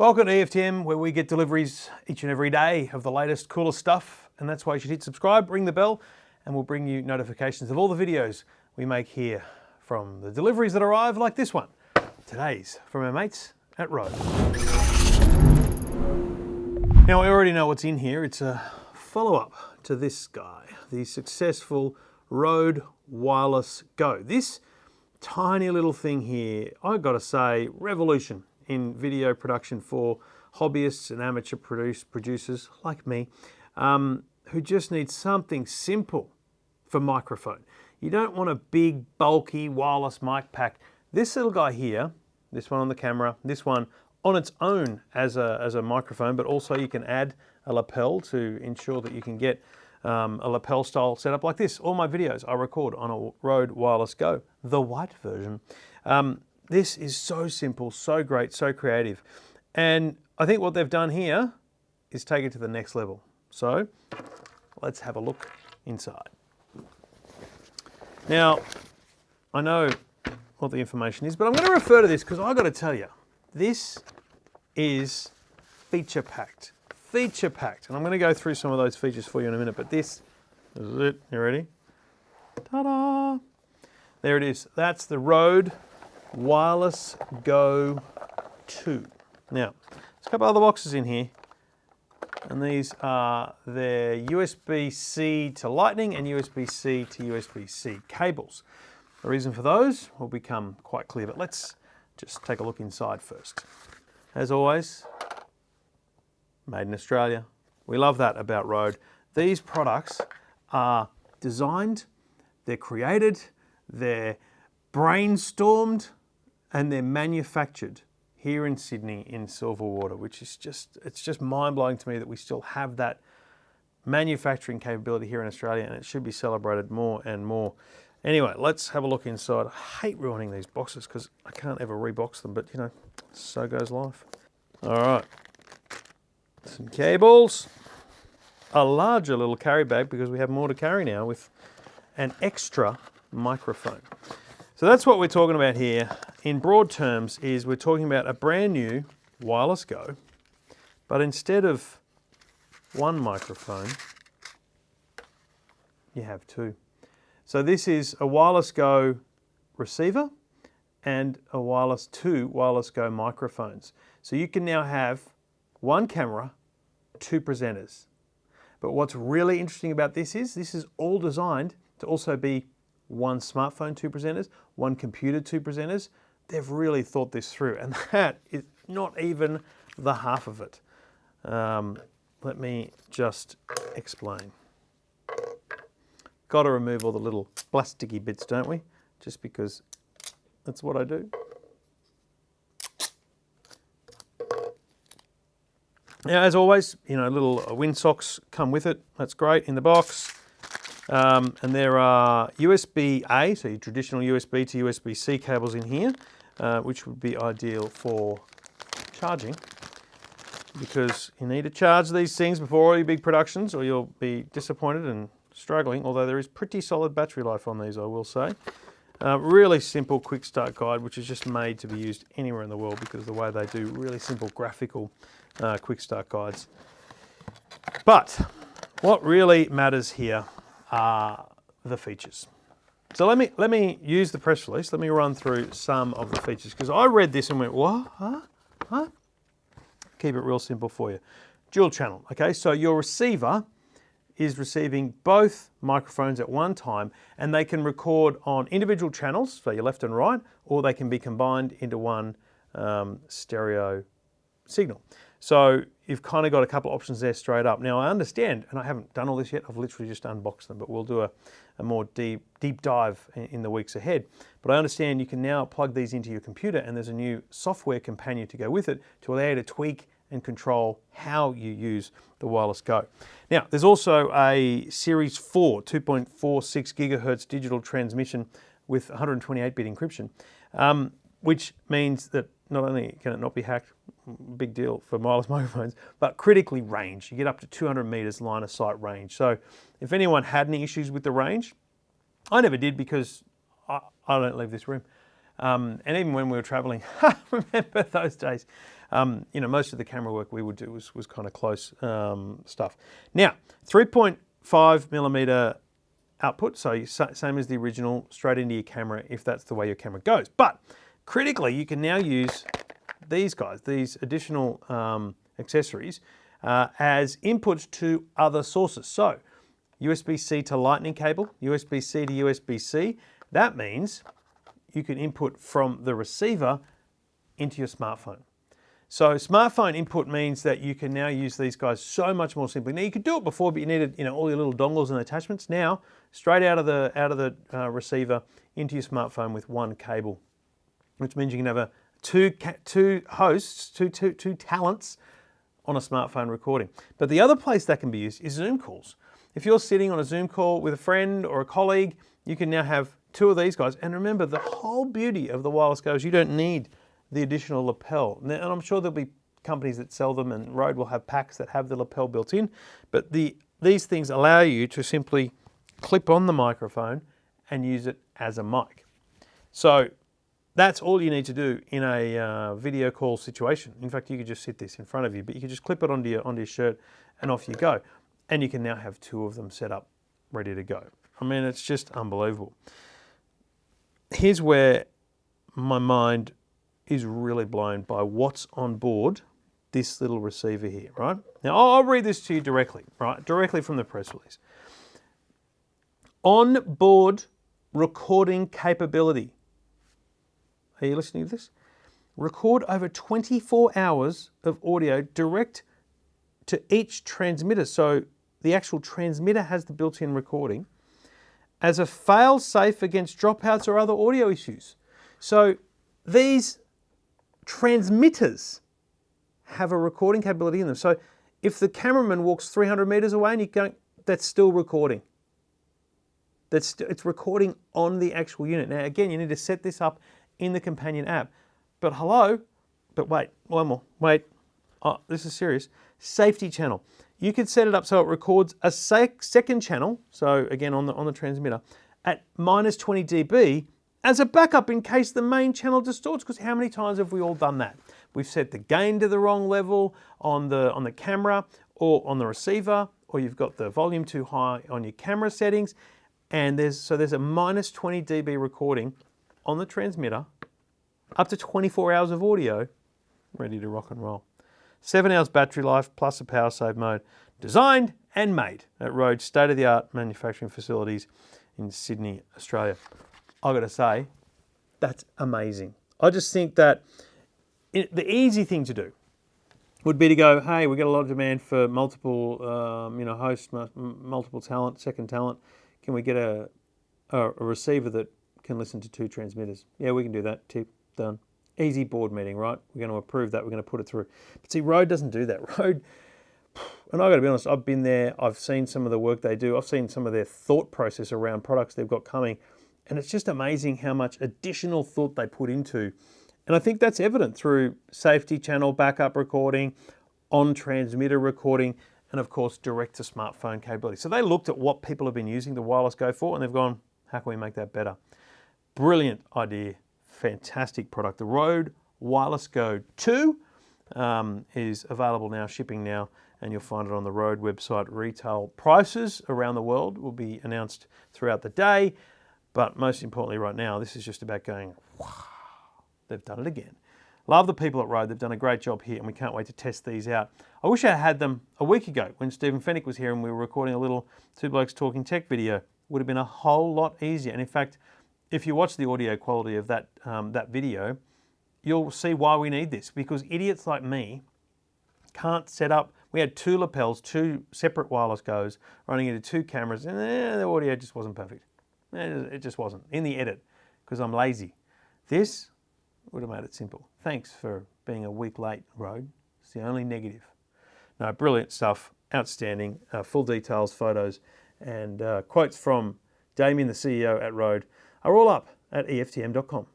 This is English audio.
Welcome to EFTM, where we get deliveries each and every day of the latest, coolest stuff. And that's why you should hit subscribe, ring the bell, and we'll bring you notifications of all the videos we make here from the deliveries that arrive, like this one. Today's from our mates at Rode. Now, we already know what's in here. It's a follow-up to this guy, the successful Rode Wireless Go. This tiny little thing here, I've got to say, revolution in video production for hobbyists and amateur producers like me, who just need something simple for microphone. You don't want a big, bulky wireless mic pack. This little guy here, this one on the camera, this one on its own as a microphone, but also you can add a lapel to ensure that you can get a lapel style setup like this. All my videos I record on a Rode Wireless Go, the white version. This is so simple, so great, so creative. And I think what they've done here is take it to the next level. So let's have a look inside. Now, I know what the information is, but I'm going to refer to this because I've got to tell you, this is feature packed. Feature packed. And I'm going to go through some of those features for you in a minute, but this is it. You ready? Ta-da! There it is. That's the Rode Wireless Go 2. Now, there's a couple other boxes in here, and these are their USB-C to Lightning and USB-C to USB-C cables. The reason for those will become quite clear, but let's just take a look inside first. As always, made in Australia. We love that about Rode. These products are designed, they're created, they're brainstormed, and they're manufactured here in Sydney in Silverwater, which is it's just mind-blowing to me that we still have that manufacturing capability here in Australia, and it should be celebrated more and more. Anyway, let's have a look inside. I hate ruining these boxes because I can't ever rebox them, but you know, so goes life. All right, some cables, a larger little carry bag because we have more to carry now with an extra microphone. So that's what we're talking about here. In broad terms is we're talking about a brand new Wireless Go, but instead of one microphone, you have two. So this is a Wireless Go receiver and a two Wireless Go microphones. So you can now have one camera, two presenters. But what's really interesting about this is all designed to also be one smartphone, two presenters, one computer, two presenters. They've really thought this through, and that is not even the half of it. Let me just explain. Got to remove all the little plasticky bits, don't we? Just because that's what I do. Now, as always, you know, little wind socks come with it. That's great in the box. And there are USB-A, so your traditional USB to USB-C cables in here, which would be ideal for charging, because you need to charge these things before all your big productions or you'll be disappointed and struggling, although there is pretty solid battery life on these, I will say. Really simple quick start guide, which is just made to be used anywhere in the world because of the way they do really simple graphical quick start guides. But what really matters here are the features. So let me use the press release. Let me run through some of the features because I read this and went, what? Huh? Keep it real simple for you. Dual channel, okay? So your receiver is receiving both microphones at one time, and they can record on individual channels, so your left and right, or they can be combined into one stereo signal. So you've kind of got a couple of options there straight up. Now I understand, and I haven't done all this yet, I've literally just unboxed them, but we'll do a more deep dive in the weeks ahead. But I understand you can now plug these into your computer, and there's a new software companion to go with it to allow you to tweak and control how you use the Wireless Go. Now, there's also a Series 4 2.46 gigahertz digital transmission with 128-bit encryption, which means that not only can it not be hacked, big deal for wireless microphones, but critically range. You get up to 200 meters line of sight range. So if anyone had any issues with the range, I never did because I don't leave this room. And even when we were traveling, remember those days, Most of the camera work we would do was kind of close stuff. Now, 3.5 millimeter output, so same as the original, straight into your camera if that's the way your camera goes. But critically, you can now use these guys, these additional accessories, as inputs to other sources. So USB-C to lightning cable, USB-C to USB-C. That means you can input from the receiver into your smartphone. So smartphone input means that you can now use these guys so much more simply. Now you could do it before, but you needed all your little dongles and attachments. Now straight out of the receiver into your smartphone with one cable, which means you can have two hosts, two talents on a smartphone recording. But the other place that can be used is Zoom calls. If you're sitting on a Zoom call with a friend or a colleague, you can now have two of these guys. And remember, the whole beauty of the wireless Go is you don't need the additional lapel. And I'm sure there'll be companies that sell them, and Rode will have packs that have the lapel built in. But these things allow you to simply clip on the microphone and use it as a mic. So that's all you need to do in a video call situation. In fact, you could just sit this in front of you, but you could just clip it onto your shirt and off you go. And you can now have two of them set up, ready to go. I mean, it's just unbelievable. Here's where my mind is really blown by what's on board this little receiver here, right? Now, I'll read this to you directly, right? Directly from the press release. On-board recording capability. Are you listening to this? Record over 24 hours of audio direct to each transmitter. So the actual transmitter has the built-in recording as a fail-safe against dropouts or other audio issues. So these transmitters have a recording capability in them. So if the cameraman walks 300 meters away and you go, that's still recording. It's recording on the actual unit. Now, again, you need to set this up in the companion app. But wait, one more, wait. Oh, this is serious. Safety channel. You could set it up so it records a second channel, so again on the transmitter, at minus 20 dB as a backup in case the main channel distorts, because how many times have we all done that? We've set the gain to the wrong level on the camera or on the receiver, or you've got the volume too high on your camera settings, and there's a minus 20 dB recording on the transmitter, up to 24 hours of audio, ready to rock and roll. 7 hours battery life plus a power save mode. Designed and made at Rode's state-of-the-art manufacturing facilities in Sydney, Australia. I've got to say, that's amazing. I just think that the easy thing to do would be to go, hey, we've got a lot of demand for multiple hosts, multiple talent, second talent. Can we get a receiver that can listen to two transmitters? Yeah, we can do that. Tip, done. Easy board meeting, right? We're going to approve that. We're going to put it through. But see, Rode doesn't do that. Rode, and I've got to be honest, I've been there. I've seen some of the work they do. I've seen some of their thought process around products they've got coming. And it's just amazing how much additional thought they put into. And I think that's evident through safety channel backup recording, on transmitter recording, and of course, direct to smartphone capability. So they looked at what people have been using the wireless Go for, and they've gone, how can we make that better? Brilliant idea. Fantastic product. The Rode Wireless Go 2 is available now, shipping now, and you'll find it on the Rode website. Retail prices around the world will be announced throughout the day, but most importantly right now, this is just about going, wow, they've done it again. Love the people at Rode. They've done a great job here, and we can't wait to test these out. I wish I had them a week ago when Stephen Fennick was here and we were recording a little Two Blokes Talking Tech video. Would have been a whole lot easier. And in fact, if you watch the audio quality of that video, you'll see why we need this, because idiots like me can't set up. We had two lapels, two separate wireless Goes running into two cameras, and the audio just wasn't perfect. It just wasn't in the edit because I'm lazy. This would have made it simple. Thanks for being a week late, Rode. It's the only negative. No, brilliant stuff, outstanding, full details, photos, and quotes from Damien, the CEO at Rode, are all up at EFTM.com.